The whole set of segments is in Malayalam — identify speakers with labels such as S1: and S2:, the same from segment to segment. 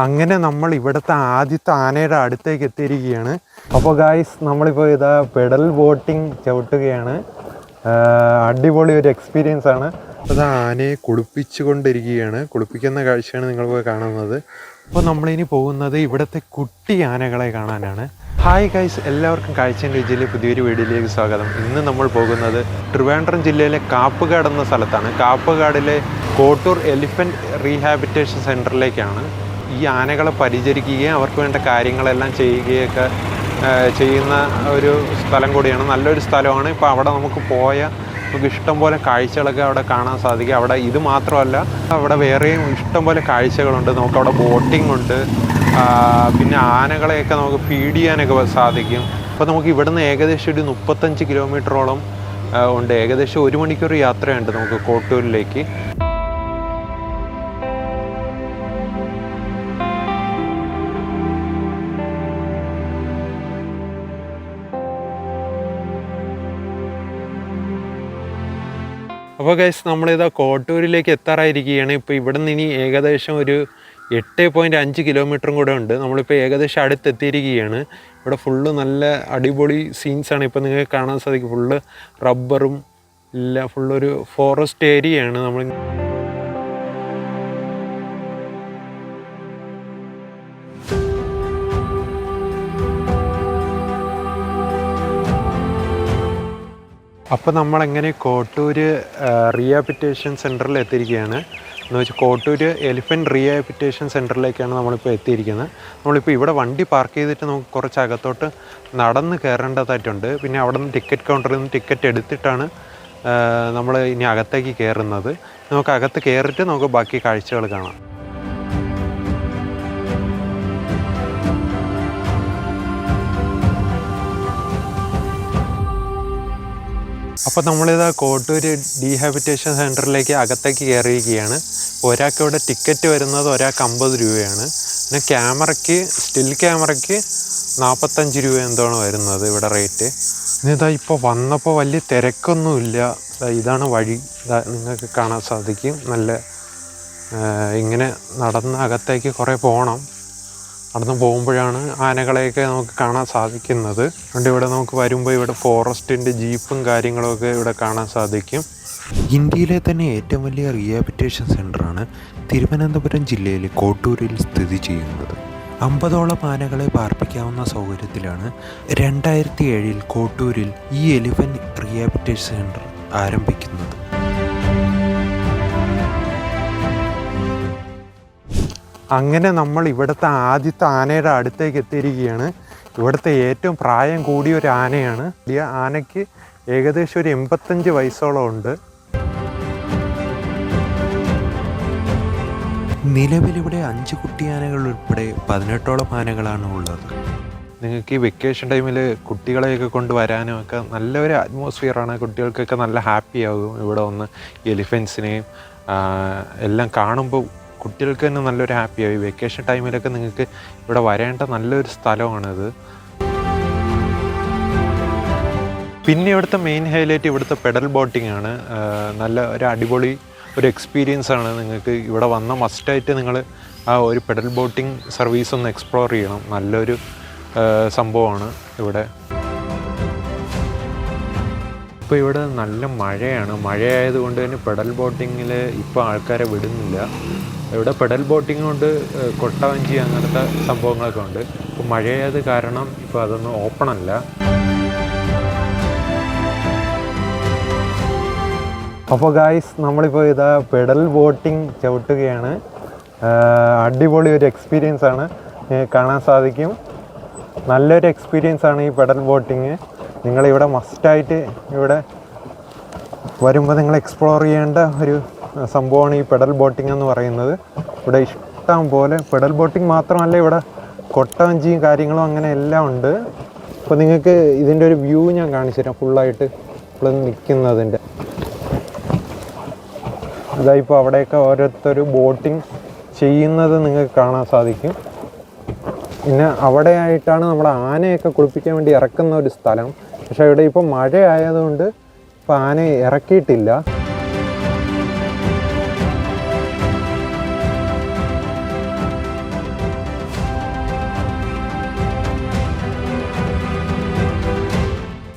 S1: അങ്ങനെ നമ്മൾ ഇവിടുത്തെ ആദ്യത്തെ ആനയുടെ അടുത്തേക്ക് എത്തിയിരിക്കുകയാണ്. അപ്പോൾ ഗായ്സ് നമ്മളിപ്പോൾ ഇതാ പെഡൽ ബോട്ടിംഗ് ചവിട്ടുകയാണ്. അടിപൊളി ഒരു എക്സ്പീരിയൻസ് ആണ്. അത് ആനയെ കുളിപ്പിച്ചുകൊണ്ടിരിക്കുകയാണ്. കുളിപ്പിക്കുന്ന കാഴ്ചയാണ് നിങ്ങളിപ്പോൾ കാണുന്നത്. അപ്പോൾ നമ്മളിനി പോകുന്നത് ഇവിടുത്തെ കുട്ടി ആനകളെ കാണാനാണ്. ഹായ് ഗൈസ്, എല്ലാവർക്കും കാഴ്ചൻ്റെ രുചിയിലെ പുതിയൊരു വീഡിയോയിലേക്ക് സ്വാഗതം. ഇന്ന് നമ്മൾ പോകുന്നത് ട്രിവാൻഡ്രം ജില്ലയിലെ കാപ്പുകാട് എന്ന സ്ഥലത്താണ്. കാപ്പുകാടിലെ കോട്ടൂർ എലിഫൻറ്റ് റീഹാബിറ്റേഷൻ സെൻറ്ററിലേക്കാണ്. ഈ ആനകളെ പരിചരിക്കുകയും അവർക്ക് വേണ്ട കാര്യങ്ങളെല്ലാം ചെയ്യുകയൊക്കെ ചെയ്യുന്ന ഒരു സ്ഥലം കൂടിയാണ്. നല്ലൊരു സ്ഥലമാണ്. ഇപ്പോൾ അവിടെ നമുക്ക് നമുക്ക് ഇഷ്ടംപോലെ കാഴ്ചകളൊക്കെ അവിടെ കാണാൻ സാധിക്കും. അവിടെ ഇത് മാത്രമല്ല, അവിടെ വേറെയും ഇഷ്ടംപോലെ കാഴ്ചകളുണ്ട്. നമുക്കവിടെ ബോട്ടിംഗ് ഉണ്ട്. പിന്നെ ആനകളെയൊക്കെ നമുക്ക് ഫീഡ് ചെയ്യാനൊക്കെ സാധിക്കും. അപ്പോൾ നമുക്ക് ഇവിടുന്ന് ഏകദേശം ഒരു 35 കിലോമീറ്ററോളം ഉണ്ട്. ഏകദേശം 1 മണിക്കൂർ യാത്രയുണ്ട് നമുക്ക് കോട്ടൂരിലേക്ക്. അപ്പോൾ ഗൈസ്, നമ്മളിതാ കോട്ടൂരിലേക്ക് എത്താറായിരിക്കുകയാണ്. ഇപ്പോൾ ഇവിടെ നിന്ന് ഇനി ഏകദേശം ഒരു 8.5 കിലോമീറ്ററും കൂടെ ഉണ്ട്. നമ്മളിപ്പോൾ ഏകദേശം അടുത്തെത്തിയിരിക്കുകയാണ്. ഇവിടെ ഫുള്ള് നല്ല അടിപൊളി സീൻസാണ് ഇപ്പോൾ നിങ്ങൾക്ക് കാണാൻ സാധിക്കും. ഫുള്ള് റബ്ബറും ഇല്ല, ഫുള്ളൊരു ഫോറസ്റ്റ് ഏരിയയാണ്. നമ്മൾ അപ്പോൾ നമ്മളെങ്ങനെ കോട്ടൂർ റീഹാബിറ്റേഷൻ സെൻറ്ററിൽ എത്തിയിരിക്കുകയാണ്. എന്ന് വെച്ചാൽ കോട്ടൂർ എലിഫൻറ്റ് റീഹാബിറ്റേഷൻ സെൻറ്ററിലേക്കാണ് നമ്മളിപ്പോൾ എത്തിയിരിക്കുന്നത്. നമ്മളിപ്പോൾ ഇവിടെ വണ്ടി പാർക്ക് ചെയ്തിട്ട് നമുക്ക് കുറച്ച് അകത്തോട്ട് നടന്ന് കയറേണ്ടതായിട്ടുണ്ട്. പിന്നെ അവിടെ നിന്ന് ടിക്കറ്റ് കൗണ്ടറിൽ നിന്ന് ടിക്കറ്റ് എടുത്തിട്ടാണ് നമ്മൾ ഇനി അകത്തേക്ക് കയറുന്നത്. നമുക്ക് അകത്ത് കയറിയിട്ട് നമുക്ക് ബാക്കി കാഴ്ചകൾ കാണാം. അപ്പോൾ നമ്മളിതാ കോട്ടൂർ ഡീഹാബിറ്റേഷൻ സെൻറ്ററിലേക്ക് അകത്തേക്ക് കയറിയിരിക്കുകയാണ്. ഒരാൾക്ക് ഇവിടെ ടിക്കറ്റ് വരുന്നത് ഒരാൾക്ക് 50 രൂപയാണ്. പിന്നെ സ്റ്റിൽ ക്യാമറയ്ക്ക് 45 രൂപ എന്താണ് വരുന്നത് ഇവിടെ റേറ്റ്. ഇതാ ഇപ്പോൾ വന്നപ്പോൾ വലിയ തിരക്കൊന്നുമില്ല. ഇതാണ് വഴി, നിങ്ങൾക്ക് കാണാൻ സാധിക്കും. നല്ല ഇങ്ങനെ നടന്ന് അകത്തേക്ക് കുറേ പോകണം. നടന്ന് പോകുമ്പോഴാണ് ആനകളെയൊക്കെ നമുക്ക് കാണാൻ സാധിക്കുന്നത്. അതുകൊണ്ട് ഇവിടെ നമുക്ക് വരുമ്പോൾ ഇവിടെ ഫോറസ്റ്റിൻ്റെ ജീപ്പും കാര്യങ്ങളൊക്കെ ഇവിടെ കാണാൻ സാധിക്കും. ഇന്ത്യയിലെ തന്നെ ഏറ്റവും വലിയ റീഹാബിറ്റേഷൻ സെൻ്ററാണ് തിരുവനന്തപുരം ജില്ലയിലെ കോട്ടൂരിൽ സ്ഥിതി ചെയ്യുന്നത്. 50ഓളം ആനകളെ പാർപ്പിക്കാവുന്ന സൗകര്യത്തിലാണ് 2007 കോട്ടൂരിൽ ഈ എലിഫൻറ്റ് റീഹാബിറ്റേഷൻ സെൻ്റർ ആരംഭിക്കുന്നത്. അങ്ങനെ നമ്മൾ ഇവിടുത്തെ ആദ്യത്തെ ആനയുടെ അടുത്തേക്ക് എത്തിയിരിക്കുകയാണ്. ഇവിടുത്തെ ഏറ്റവും പ്രായം കൂടിയ ഒരു ആനയാണ്. ഈ ആനയ്ക്ക് ഏകദേശം ഒരു 85 വയസ്സോളം ഉണ്ട്. നിലവിലിവിടെ 5 കുട്ടിയാനകൾ ഉൾപ്പെടെ 18ഓളം ആനകളാണ് ഉള്ളത്. നിങ്ങൾക്ക് ഈ വെക്കേഷൻ ടൈമിൽ കുട്ടികളെയൊക്കെ കൊണ്ടുവരാനും ഒക്കെ നല്ലൊരു അറ്റ്മോസ്ഫിയറാണ്. കുട്ടികൾക്കൊക്കെ നല്ല ഹാപ്പി ആകും ഇവിടെ വന്ന് എലിഫൻസിനെയും എല്ലാം കാണുമ്പോൾ. കുട്ടികൾക്ക് തന്നെ നല്ലൊരു ഹാപ്പിയായി. വെക്കേഷൻ ടൈമിലൊക്കെ നിങ്ങൾക്ക് ഇവിടെ വരേണ്ട നല്ലൊരു സ്ഥലമാണിത്. പിന്നെ ഇവിടുത്തെ മെയിൻ ഹൈലൈറ്റ് ഇവിടുത്തെ പെഡൽ ബോട്ടിംഗ് ആണ്. നല്ല ഒരു അടിപൊളി ഒരു എക്സ്പീരിയൻസ് ആണ്. നിങ്ങൾക്ക് ഇവിടെ വന്ന മസ്റ്റായിട്ട് നിങ്ങൾ ആ ഒരു പെഡൽ ബോട്ടിംഗ് സർവീസ് ഒന്ന് എക്സ്പ്ലോർ ചെയ്യണം. നല്ലൊരു സംഭവമാണ് ഇവിടെ. ഇപ്പോൾ ഇവിടെ നല്ല മഴയാണ്. മഴയായതുകൊണ്ട് തന്നെ പെഡൽ ബോട്ടിങ്ങിൽ ഇപ്പോൾ ആൾക്കാരെ വിടുന്നില്ല. ഇവിടെ പെഡൽ ബോട്ടിംഗ് കൊണ്ട് കൊട്ടവഞ്ചി അങ്ങനത്തെ സംഭവങ്ങളൊക്കെ ഉണ്ട്. ഇപ്പോൾ മഴയായത് കാരണം ഇപ്പോൾ അതൊന്നും ഓപ്പൺ അല്ല. അപ്പോൾ ഗായ്സ്, നമ്മളിപ്പോൾ ഇതാ പെഡൽ ബോട്ടിംഗ് ചവിട്ടുകയാണ്. അടിപൊളി ഒരു എക്സ്പീരിയൻസ് ആണ്, കാണാൻ സാധിക്കും. നല്ലൊരു എക്സ്പീരിയൻസ് ആണ് ഈ പെഡൽ ബോട്ടിങ്. നിങ്ങളിവിടെ മസ്റ്റായിട്ട് ഇവിടെ വരുമ്പോൾ നിങ്ങൾ എക്സ്പ്ലോർ ചെയ്യേണ്ട ഒരു സംഭവമാണ് ഈ പെഡൽ ബോട്ടിംഗ് എന്ന് പറയുന്നത്. ഇവിടെ ഇഷ്ടം പോലെ പെഡൽ ബോട്ടിംഗ് മാത്രമല്ല, ഇവിടെ കൊട്ടവഞ്ചിയും കാര്യങ്ങളും അങ്ങനെ എല്ലാം ഉണ്ട്. അപ്പോൾ നിങ്ങൾക്ക് ഇതിൻ്റെ ഒരു വ്യൂ ഞാൻ കാണിച്ചു തരാം. ഫുള്ളായിട്ട് ഇപ്പോൾ നിൽക്കുന്നതിൻ്റെ ഇതായിപ്പോൾ അവിടെയൊക്കെ ഓരോരുത്തർ ബോട്ടിംഗ് ചെയ്യുന്നത് നിങ്ങൾക്ക് കാണാൻ സാധിക്കും. പിന്നെ അവിടെ ആയിട്ടാണ് നമ്മുടെ ആനയൊക്കെ കുളിപ്പിക്കാൻ വേണ്ടി ഇറക്കുന്ന ഒരു സ്ഥലം. പക്ഷേ ഇവിടെ ഇപ്പോൾ മഴ ആയതുകൊണ്ട് ഇപ്പോൾ ആനയെ ഇറക്കിയിട്ടില്ല.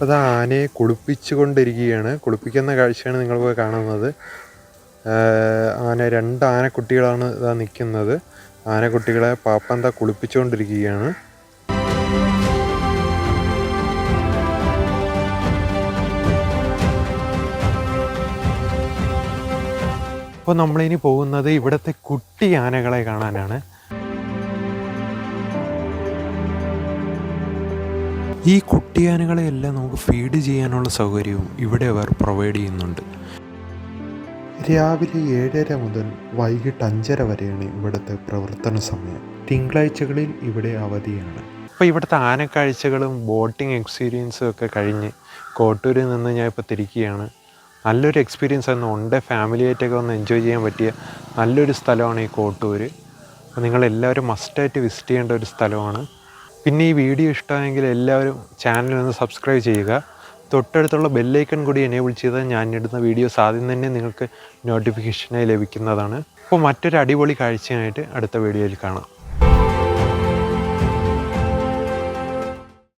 S1: അത് ആനയെ കുളിപ്പിച്ചുകൊണ്ടിരിക്കുകയാണ്. കുളിപ്പിക്കുന്ന കാഴ്ചയാണ് നിങ്ങളിപ്പോൾ കാണുന്നത്. രണ്ട് ആനക്കുട്ടികളാണ് ഇതാ നിൽക്കുന്നത്. ആനക്കുട്ടികളെ പാപ്പന്ത കുളിപ്പിച്ചുകൊണ്ടിരിക്കുകയാണ്. അപ്പോൾ നമ്മളിനി പോകുന്നത് ഇവിടുത്തെ കുട്ടി ആനകളെ കാണാനാണ്. ഈ കുട്ടിയാനകളെയെല്ലാം നമുക്ക് ഫീഡ് ചെയ്യാനുള്ള സൗകര്യവും ഇവിടെ അവർ പ്രൊവൈഡ് ചെയ്യുന്നുണ്ട്. രാവിലെ 7:30 മുതൽ വൈകിട്ട് 5:30 വരെയാണ് ഇവിടുത്തെ പ്രവർത്തന സമയം. തിങ്കളാഴ്ചകളിൽ ഇവിടെ അവധിയാണ്. അപ്പോൾ ഇവിടുത്തെ ആനക്കാഴ്ചകളും ബോട്ടിംഗ് എക്സ്പീരിയൻസും ഒക്കെ കഴിഞ്ഞ് കോട്ടൂരിൽ നിന്ന് ഞാൻ ഇപ്പോൾ തിരിക്കുകയാണ്. നല്ലൊരു എക്സ്പീരിയൻസ് ആയിരുന്നു. ഫാമിലിയായിട്ടൊക്കെ ഒന്ന് എൻജോയ് ചെയ്യാൻ പറ്റിയ നല്ലൊരു സ്ഥലമാണ് ഈ കോട്ടൂർ. അപ്പോൾ നിങ്ങളെല്ലാവരും മസ്റ്റായിട്ട് വിസിറ്റ് ചെയ്യേണ്ട ഒരു സ്ഥലമാണ്. പിന്നെ ഈ വീഡിയോ ഇഷ്ടമായെങ്കിൽ എല്ലാവരും ചാനലൊന്ന് സബ്സ്ക്രൈബ് ചെയ്യുക. തൊട്ടടുത്തുള്ള ബെല്ലൈക്കൺ കൂടി എനേബിൾ ചെയ്താൽ ഞാൻ ഇടുന്ന വീഡിയോസ് ആദ്യം തന്നെ നിങ്ങൾക്ക് നോട്ടിഫിക്കേഷനായി ലഭിക്കുന്നതാണ്. അപ്പോൾ മറ്റൊരു അടിപൊളി കാഴ്ചയായിട്ട് അടുത്ത വീഡിയോയിൽ കാണാം.